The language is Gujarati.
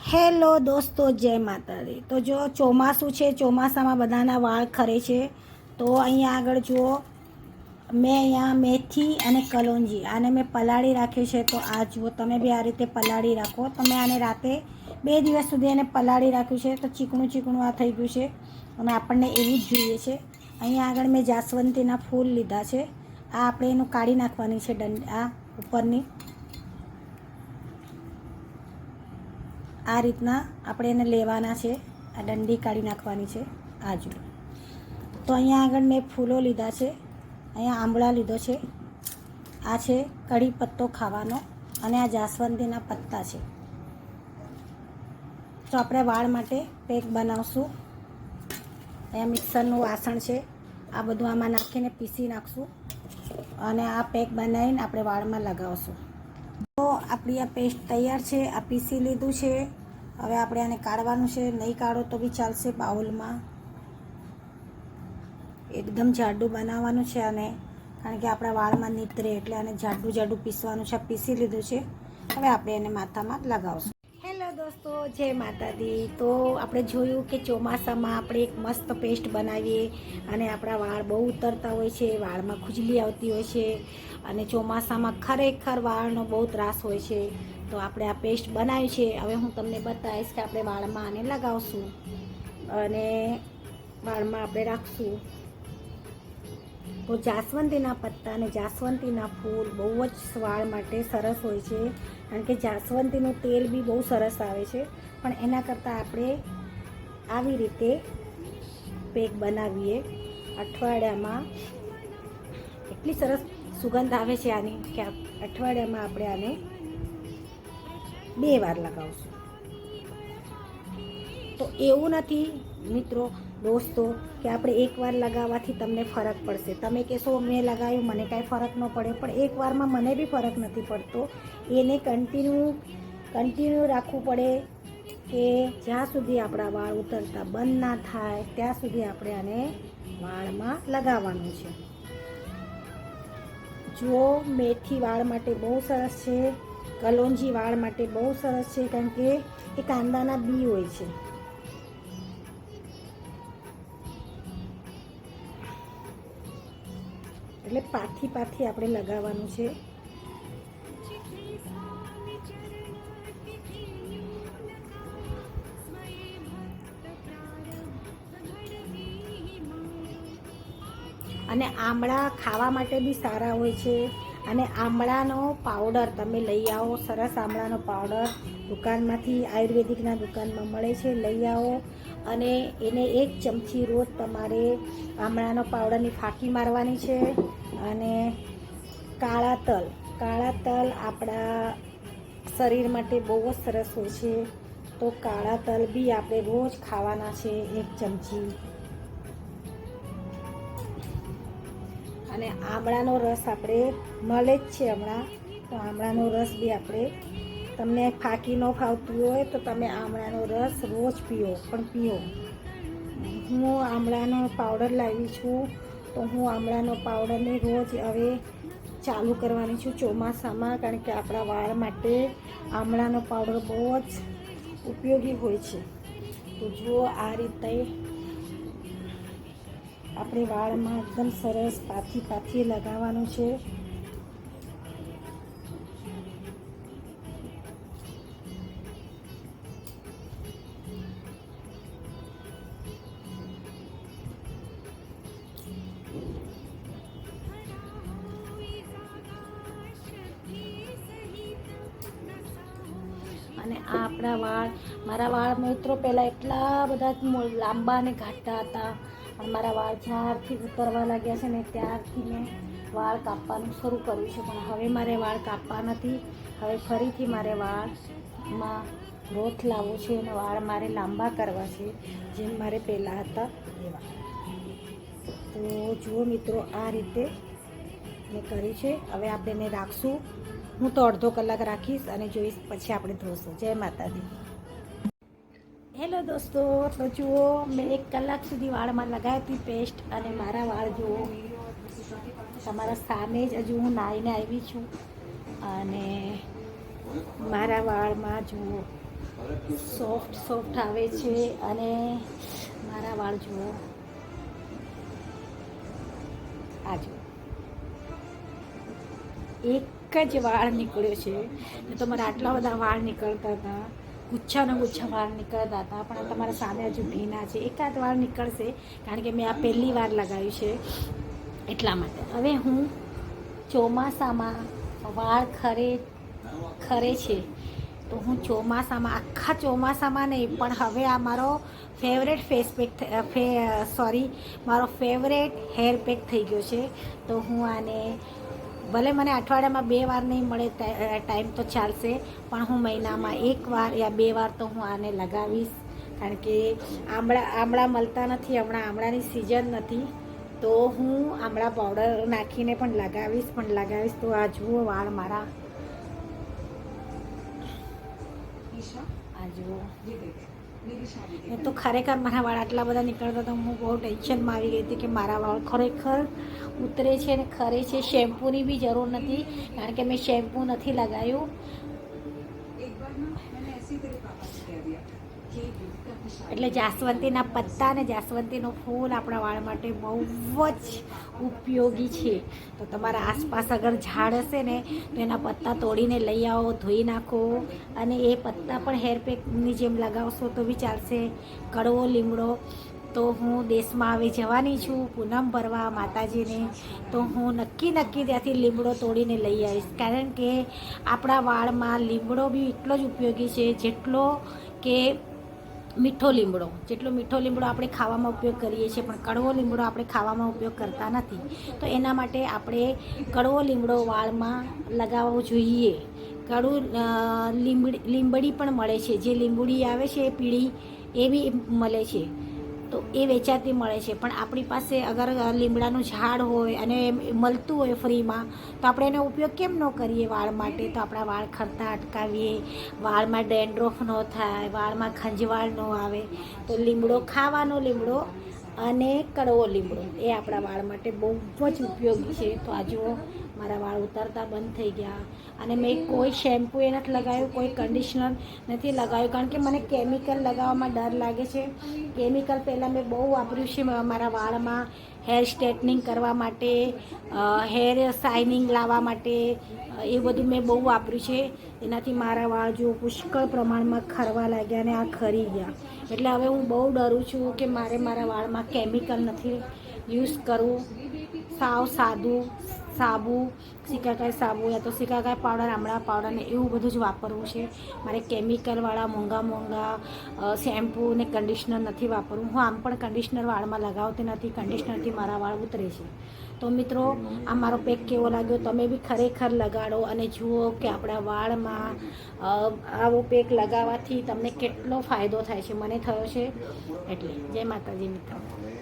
હેલો દોસ્તો, જય માતાજી। તો જો ચોમાસું છે, ચોમાસામાં બધાના વાળ ખરે છે। તો અહીંયા આગળ જુઓ, મેં અહીંયા મેથી અને કલોંજી આને મેં પલાળી રાખ્યું છે। તો આ જુઓ, તમે બી આ રીતે પલાળી રાખો। તમે આને રાતે 2 દિવસ સુધી એને પલાળી રાખ્યું છે, તો ચીકણું ચીકણું આ થઈ ગયું છે અને આપણને એવું જ જોઈએ છે। અહીંયા આગળ મેં જાસ્વંતીના ફૂલ લીધા છે। આ આપણે એનું કાઢી નાખવાની છે આ ઉપરની, આ રીતના આપણે એને લેવાના છે। આ ડંડી કાઢી નાખવાની છે। આ જુઓ, તો અહીંયા આગળ મેં ફૂલો લીધા છે। અહીંયા આંબળા લીધો છે। આ છે કઢી પત્તો ખાવાનો અને આ જાસ્વંતીના પત્તા છે। તો આપણે વાળ માટે પેક બનાવશું। અહીંયા મિક્સરનું વાસણ છે, આ બધું આમાં નાખીને પીસી નાખશું અને આ પેક બનાવીને આપણે વાળમાં લગાવશું। તો આપણી આ પેસ્ટ તૈયાર છે। આ પીસી લીધું છે। હવે આપણે આને કાઢવાનું છે। નહીં કાઢો તો બી ચાલશે, બાઉલમાં એકદમ જાડું બનાવવાનું છે આને, કારણ કે આપણા વાળમાં નીતરે એટલે આને જાડું જાડું પીસવાનું છે। પીસી લીધું છે, હવે આપણે એને માથામાં લગાવશું। હેલો દોસ્તો, જય માતાજી। તો આપણે જોયું કે ચોમાસામાં આપણે એક મસ્ત પેસ્ટ બનાવીએ અને આપણા વાળ બહુ ઉતરતા હોય છે, વાળમાં ખુજલી આવતી હોય છે અને ચોમાસામાં ખરેખર વાળનો બહુ ત્રાસ હોય છે। તો આપણે આ પેસ્ટ બનાવી છે। હવે હું તમને બતાવીશ કે આપણે વાળમાં આને લગાવશું અને વાળમાં આપણે રાખશું। તો જાસ્વંતીના પત્તા અને જાસ્વંતીના ફૂલ બહુ જ વાળ માટે સરસ હોય છે, કારણ કે જાસ્વંતીનું તેલ બી બહુ સરસ આવે છે। પણ એના કરતાં આપણે આવી રીતે પેક બનાવીએ અઠવાડિયામાં, એટલી સરસ સુગંધ આવે છે આની કે અઠવાડિયામાં આપણે આને 2 વાર લગાવશું। તો એવું નથી મિત્રો, દોસ્તો, કે આપણે એકવાર લગાવવાથી તમને ફરક પડશે। તમે કહેશો મેં લગાવ્યું મને કાંઈ ફરક ન પડે, પણ એકવારમાં મને બી ફરક નથી પડતો। એને કન્ટિન્યુ રાખવું પડે કે જ્યાં સુધી આપણા વાળ ઉતરતા બંધ ના થાય ત્યાં સુધી આપણે આને વાળમાં લગાવવાનું છે। જુઓ, મેથી વાળ માટે બહુ સરસ છે, કલોંજી વાળ માટે બહુ સરસ છે, કારણ કે એ કાંદાના બી હોય છે। એટલે પાથી આપણે લગાવવાનું છે। અને આમળા ખાવા માટે બી સારા હોય છે અને આમળાનો પાવડર તમે લઈ આવો, સરસ આમળાનો પાવડર દુકાનમાંથી, આયુર્વેદિકના દુકાનમાં મળે છે, લઈ આવો અને એને 1 ચમચી રોજ તમારે આમળાનો પાવડરની ફાંકી મારવાની છે। અને કાળા તલ આપણા શરીર માટે બહુ જ સરસ હોય છે, તો કાળા તલ બી આપણે રોજ ખાવાના છે 1 ચમચી। અને આમળાનો રસ આપણે મળે જ છે હમણાં, તો આમળાનો રસ બી આપણે, તમને ફાંકી ન ફાવતું હોય તો તમે આમળાનો રસ રોજ પીઓ। હું આમળાનો પાવડર લાવી છું, તો હું આમળાનો પાવડરને રોજ હવે ચાલુ કરવાની છું ચોમાસામાં, કારણ કે આપણા વાળ માટે આમળાનો પાવડર બહુ જ ઉપયોગી હોય છે। તો જુઓ, આ રીતે આપણે વાળમાં એકદમ સરસ પાથી લગાવવાનું છે। અને આ આપણા વાળ, મારા વાળ મિત્રો પહેલાં એટલા બધા લાંબા અને ઘાટા હતા, અને મારા વાળ જ્યારથી ઉતરવા લાગ્યા છે ને ત્યારથી મેં વાળ કાપવાનું શરૂ કર્યું છે। પણ હવે મારે વાળ કાપવા નથી, હવે ફરીથી મારે વાળમાં ગ્રોથ લાવવો છે અને વાળ મારે લાંબા કરવા છે, જેમ મારે પહેલાં હતા એવા। તો જુઓ મિત્રો, આ રીતે મેં કર્યું છે। હવે આપણે એને રાખશું, હું તો અડધો કલાક રાખીશ અને જોઈશ, પછી આપણે ધોશું। જય માતાજી। હેલો દોસ્તો, તો જુઓ, મેં 1 કલાક સુધી વાળમાં લગાવી હતી પેસ્ટ, અને મારા વાળ જુઓ તમારા સામે જ, હજુ હું નાહીને આવી છું અને મારા વાળમાં જુઓ સોફ્ટ સોફ્ટ આવે છે. અને મારા વાળ જુઓ, આ જુઓ, એક જ વાળ નીકળ્યો છે. તો મારા આટલા બધા વાળ નીકળતા હતા, ગુચ્છાના ગુચ્છા વાળ નીકળતા હતા, પણ તમારા સામે હજુ ભીના છે. એકાદ વાળ નીકળશે, કારણ કે મેં આ પહેલી વાર લગાવ્યું છે એટલા માટે. હવે હું ચોમાસામાં વાળ ખરે છે, તો હું ચોમાસામાં, આખા ચોમાસામાં નહીં, પણ હવે આ મારો ફેવરેટ મારો ફેવરેટ હેર પેક થઈ ગયો છે. તો હું આને, ભલે મને અઠવાડિયામાં 2 વાર નહીં મળે ટાઈમ તો ચાલશે, પણ હું મહિનામાં 1 વાર યા 2 વાર તો હું આને લગાવીશ. કારણ કે આમળા મળતા નથી હમણાં, આમળાની સિઝન નથી, તો હું આમળા પાવડર નાખીને પણ લગાવીશ. તો આ જુઓ વાળ મારા, આ જુઓ. એ તો ખરેખર મારા વાળ આટલા બધા નીકળતા તો હું બહુ ટેન્શનમાં આવી ગઈ હતી કે મારા વાળ ખરેખર ઉતરે છે ને ખરે છે. શેમ્પૂની બી જરૂર નથી, કારણ કે મેં શેમ્પૂ નથી લગાવ્યું. એટલે જાસ્વંતીના પત્તા અને જાસ્વંતીનું ફૂલ આપણા વાળ માટે બહુ જ ઉપયોગી છે. તો તમારા આસપાસ અગર ઝાડ હશે ને, તો એના પત્તા તોડીને લઈ આવો, ધોઈ નાખો, અને એ પત્તા પણ હેરપેકની જેમ લગાવશો તો બી ચાલશે. કડવો લીમડો, તો હું દેશમાં આવી જવાની છું પૂનમ ભરવા માતાજીને, તો હું નક્કી ત્યાંથી લીમડો તોડીને લઈ આવીશ. કારણ કે આપણા વાળમાં લીમડો બી એટલો જ ઉપયોગી છે જેટલો કે મીઠો લીમડો. આપણે ખાવામાં ઉપયોગ કરીએ છીએ, પણ કડવો લીમડો આપણે ખાવામાં ઉપયોગ કરતા નથી. તો એના માટે આપણે કડવો લીમડો વાળમાં લગાવવો જોઈએ. લીંબડી પણ મળે છે, જે લીંબડી આવે છે એ પીળી, એ બી મળે છે, તો એ વેચાતી મળે છે. પણ આપણી પાસે અગર લીમડાનું ઝાડ હોય અને મળતું હોય ફ્રીમાં, તો આપણે એનો ઉપયોગ કેમ ન કરીએ વાળ માટે? તો આપણા વાળ ખરતા અટકાવીએ, વાળમાં ડેન્ડ્રફ ન થાય, વાળમાં ખંજવાળ ન આવે. તો ખાવાનો લીમડો અને કડવો લીમડો એ આપણા વાળ માટે બહુ જ ઉપયોગી છે. તો આ જુઓ મારા વાળ ઉતરતા બંધ થઈ ગયા. અને મેં કોઈ શેમ્પૂ એ નથી લગાવ્યું, કોઈ કન્ડિશનર નથી લગાવ્યું, કારણ કે મને કેમિકલ લગાવવામાં ડર લાગે છે. કેમિકલ પહેલાં મેં બહુ વાપર્યું છે મારા વાળમાં, હેર સ્ટ્રેટનિંગ કરવા માટે, હેર શાઇનિંગ લાવવા માટે, એ બધું મેં બહુ વાપર્યું છે. એનાથી મારા વાળ જો પુષ્કળ પ્રમાણમાં ખરવા લાગ્યા અને આ ખરી ગયા. એટલે હવે હું બહુ ડરું છું કે મારા વાળમાં કેમિકલ નથી યુઝ કરવું. સાવ સાદું સાબુ, સિકાકાઈ સાબુ યા તો સિકાકાઈ પાવડર, આમળા પાવડર ને એવું બધું જ વાપરવું છે. મારે કેમિકલવાળા મોંઘા શેમ્પૂ ને કન્ડિશનર નથી વાપરવું. હું આમ પણ કન્ડિશનર વાળમાં લગાવતી નથી, કન્ડિશનરથી મારા વાળ ઉતરે છે. તો મિત્રો, આ મારો પેક કેવો લાગ્યો તમે બી ખરેખર લગાડો અને જુઓ કે આપણા વાળમાં આવો પેક લગાવવાથી તમને કેટલો ફાયદો થાય છે. મને થયો છે. એટલે જય માતાજી મિત્રો.